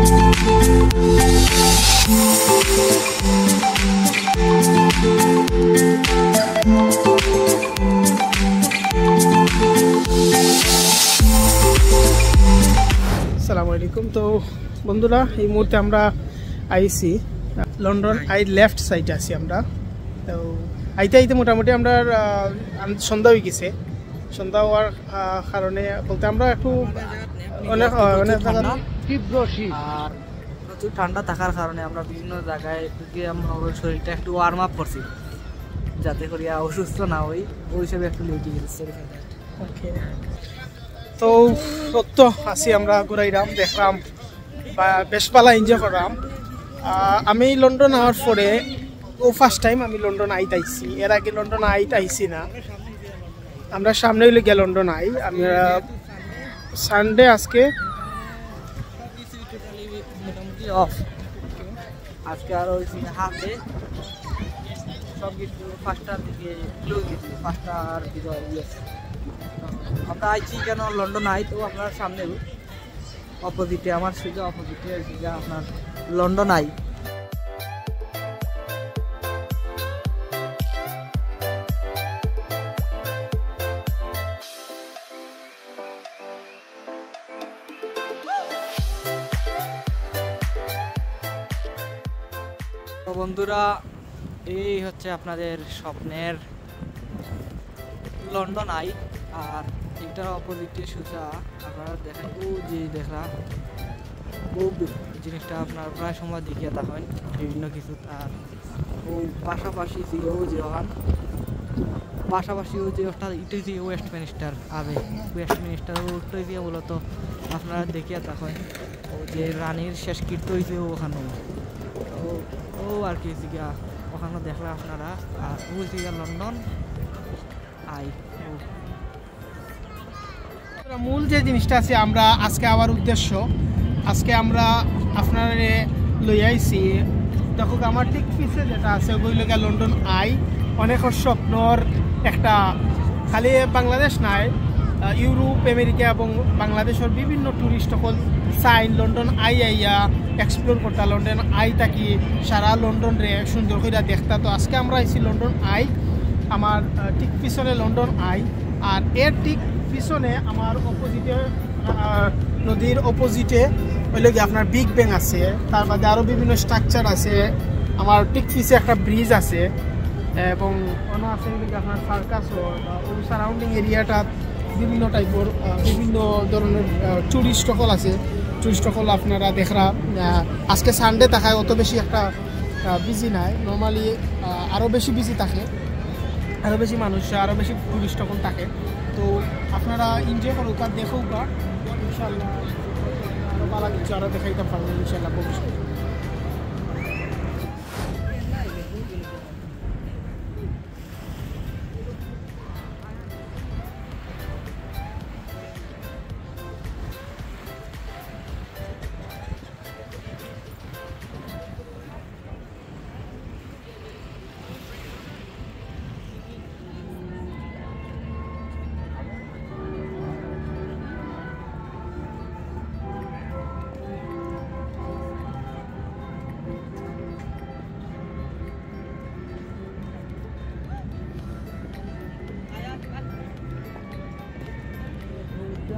আসসালামু আলাইকুম। তো বন্ধুরা, এই মুহূর্তে আমরা আইসি লন্ডন আই লেফট সাইডে আছি আমরা। তো আইতে আইতে মোটামুটি আমরা সন্ধ্যা হয়ে গেছে। সন্ধ্যা হওয়ার কারণে বলতে আমরা একটু অনেক তীব্র শীত আর প্রচুর ঠান্ডা থাকার কারণে আমরা বিভিন্ন জায়গায় গিয়ে আমাদের শরীরটা একটু ওয়ার্ম আপ করছি যাতে করিয়া অসুস্থ না হই, ওই হিসেবে একটু লেগে গেছে। ওকে, তো সত্য আসি আমরা ঘুরাইলাম, দেখলাম বা বেশ পালা এনজয় করলাম। আমি লন্ডন আওয়ার পরে ফার্স্ট টাইম আমি লন্ডন আইছি। এর আগে লন্ডন আইছি না, আমরা সামনে হইলে গিয়ে লন্ডন আই। আমরা সানডে আজকে মোটামুটি অফ, আজকে আর ওই হাফে সব কিছু 5টার দিকে ক্লোজ দিচ্ছি, 5টার দিকে ইয়েছে। আমরা আইছি কেন লন্ডন আই, তো আপনার সামনে অপোজিটে আমার সোজা অপোজিটে সোজা আপনার লন্ডন আই। তো বন্ধুরা, এই হচ্ছে আপনাদের স্বপ্নের লন্ডন আই। আর এটার অপোজিটে সোজা আপনারা দেখেন ও যে দেখা ও জিনিসটা আপনার প্রায় সময় দেখিয়ে থাকেন বিভিন্ন কিছু। আর ও পাশাপাশি যে ও যে ওখান পাশাপাশি ও যে ওটা ইটে যে ওয়েস্ট মিনিস্টার আবে ওয়েস্ট মিনিস্টার ওটাই দিয়ে মূলত আপনারা দেখিয়ে থাকেন ও যে রানীর শেষ কীর্ত হয়েছে ওখানে। ও আর কি জিগা ওখানে দেখলে আপনারা। আর ও জিগা লন্ডন আই। মূল যে জিনিসটা আছে আমরা আজকে আবার উদ্দেশ্য, আজকে আমরা আপনার লই আইছি। দেখো আমার ঠিক পিছে যেটা আছে ওগুলো লন্ডন আই। অনেকের স্বপ্নর একটা, খালি বাংলাদেশ নাই, ইউরোপ আমেরিকা এবং বাংলাদেশের বিভিন্ন টুরিস্ট সকল সাইন লন্ডন আই আইয়া এক্সপ্লোর করতা, লন্ডন আই থাকি সারা লন্ডন রে সুন্দর করে দেখতা। তো আজকে আমরা আইছি লন্ডন আই। আমার ঠিক পিছনে লন্ডন আই, আর এর ঠিক পিছনে আমার অপোজিটে নদীর অপোজিটে হইলে কি আপনার বিগ ব্যাং আছে, তার বাদে আরও বিভিন্ন স্ট্রাকচার আছে। আমার ঠিক পিছে একটা ব্রিজ আছে এবং অন্য আছে আপনার সার্কাসও, ওই সারাউন্ডিং এরিয়াটা বিভিন্ন টাইপের বিভিন্ন ধরনের টুরিস্ট সকল আছে। টুরিস্ট সকল আপনারা দেখরা আজকে সানডে থাকায় অত বেশি একটা বিজি নাই, নর্মালি আরও বেশি বিজি থাকে, আরও বেশি মানুষ, আরও বেশি টুরিস্ট সকল থাকে। তো আপনারা এনজয় করুক আর দেখুক, ইনশাল্লাহ আরও ভালো কিছু আরও দেখাইতে পারবেন ইনশাল্লাহ ভবিষ্যতে।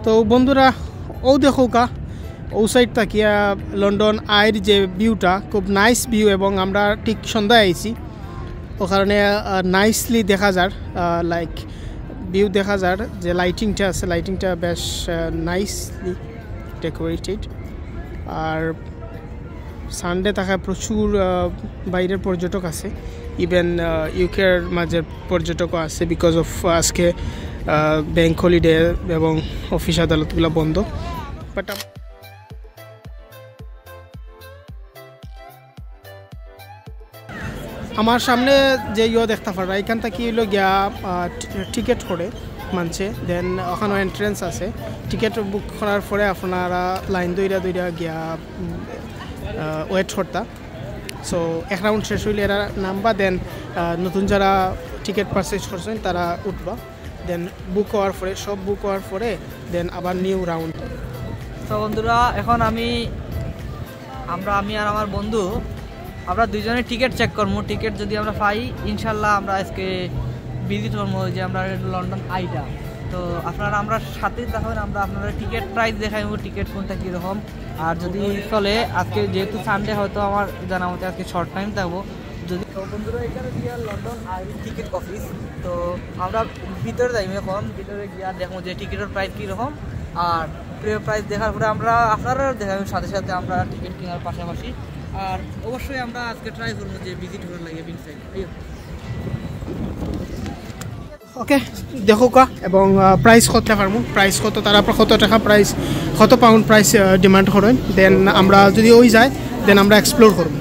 তো বন্ধুরা, ও দেখো ও সাইড তাকিয়া লন্ডন আইর যে ভিউটা খুব নাইস ভিউ, এবং আমরা ঠিক সন্ধ্যায় আইছি ও কারণে নাইসলি দেখা যার লাইক ভিউ দেখা যার যে লাইটিংটা আছে, লাইটিংটা বেশ নাইসলি ডেকোরেটেড। আর সানডে থাকায় প্রচুর বাইরের পর্যটক আছে, ইভেন ইউকের মাঝে পর্যটকও আছে বিকজ অফ আজকে ব্যাংক হলিডে এবং অফিস আদালতগুলো বন্ধ। বাট আমার সামনে যে দেখতে পারা এখান থেকে হইল গিয়া টিকিট করে মানছে, দেন ওখানে এন্ট্রেন্স আছে। টিকিট বুক করার পরে আপনারা লাইন দইরা গিয়া ওয়েট করতা। সো এক রাউন্ড শেষ হইলে এরা নামবা, দেন নতুন যারা টিকিট পারচেজ করছেন তারা উঠবা, দেন বুক হওয়ার পরে সব বুক হওয়ার পরে দেন আবার নিউ রাউন্ড। তো বন্ধুরা, এখন আমি আমি আর আমার বন্ধু আমরা দুইজনে টিকিট চেক করবো। টিকিট যদি আমরা পাই ইনশাল্লাহ আমরা আজকে ভিজিট করবো যে আমরা লন্ডন আইটা। তো আপনারা আমরা সাথে দেখাবেন, আমরা আপনারা টিকিট প্রাইস দেখাইব, টিকিট কোনটা কীরকম। আর যদি চলে আজকে যেহেতু সানডে হয়তো আমার জানা মতে আজকে শর্ট টাইম থাকবো। যদি বন্ধুরা এখানে গিয়া লন্ডন আই টিকিট অফিস, তো আমরা ভিতরে যাই, এখন ভিতরে গিয়া দেখবো যে টিকিটের প্রাইস কীরকম। আর প্রাইস দেখার পরে আমরা আপনারা দেখাবেন সাথে সাথে আমরা টিকিট কেনার পাশাপাশি। আর অবশ্যই আমরা আজকে ট্রাই করবো যে ভিজিট করে লাগে বিনসাইড। ওকে দেখো কা এবং প্রাইস কত পারবো, প্রাইস কত তারা কত টাকা প্রাইস, কত পাউন্ড প্রাইস ডিমান্ড করেন। দেন আমরা যদি ওই যায় দেন আমরা এক্সপ্লোর করবো।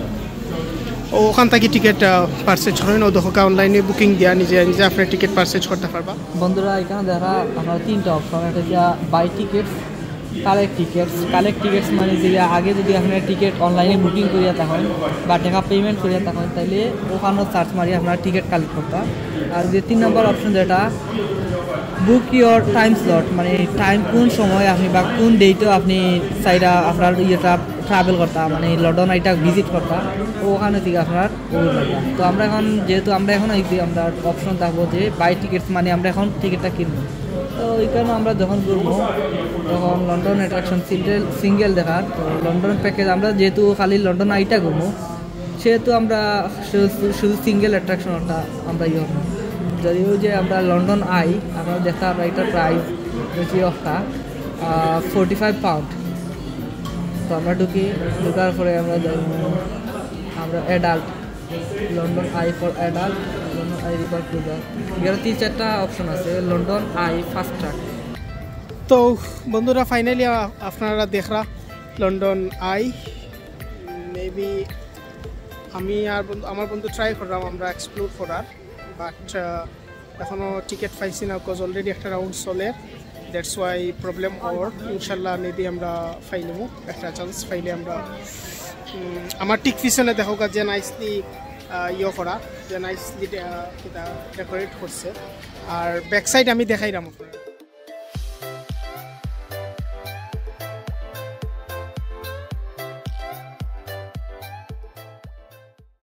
ওখান থেকে টিকিট পারচেজ করেন, ও দেখো অনলাইনে বুকিং দিয়া নিজে নিজে আপনার টিকিট পারচেজ করতে পারবা। বন্ধুরা এখানে দেখা আমরা তিনটা অপশন, একটা যে বাই টিকিটস, কালেক্ট টিকিটস মানে যে আগে যদি আপনার টিকিট অনলাইনে বুকিং করিয়া থাকেন বা টাকা পেমেন্ট করিয়া থাকেন তাহলে ওখানে সার্চ মারি আপনার টিকিট কালেক্ট করতে। আর যে 3 নম্বর অপশন যেটা বুক ইয়োর টাইম স্লট, মানে টাইম কোন সময় আপনি বা কোন ডেটও আপনি সাইডা আপনার ইয়েটা ট্রাভেল করতা, মানে লন্ডন আইটা ভিজিট করতা, ওখানে থেকে আপনার ওই লাগা। তো আমরা এখন যেহেতু আমরা এখন আইছি আমরা অপশন থাকবো যে বাই টিকিটস, মানে আমরা এখন টিকিটটা কিনবো। তো এই কারণে আমরা যখন করবো তখন লন্ডন অ্যাট্রাকশন সিঙ্গেল দেখার, তো লন্ডন প্যাকেজ আমরা যেহেতু খালি লন্ডন আইটা করবো সেহেতু আমরা শুধু সিঙ্গেল অ্যাট্রাকশনটা আমরা ইয়ে হবো। যদিও যে আমরা লন্ডন আই আমরা দেখা আমরা এটার প্রাইস বেশি অফটা 45 পাউন্ড। তো আমরা ঢুকার পরে আমরা adult, London I for adult, London I river cruiser, এখানে 3-4টা অপশন আছে, লন্ডন আই ফাস্ট ট্র্যাক। তো বন্ধুরা ফাইনালি আপনারা দেখরা লন্ডন আই। মেবি আমি আর আমার বন্ধু ট্রাই করলাম আমরা এক্সপ্লোর করার, বাট এখনও টিকিট পাইছি না, বিকজ অলরেডি একটা রাউন্ড চলে। দ্যাটস ওয়াই প্রবলেম ওর। ইনশাল্লাহ মেবি আমরা ফাইলবো, একটা চান্স পাইলে আমরা। আমার ঠিক পিছনে দেখো যে নাইসলি ইয়ে করা, যে নাইসলি ডেকোরেট করছে। আর ব্যাক সাইড আমি দেখাইলাম আপনার।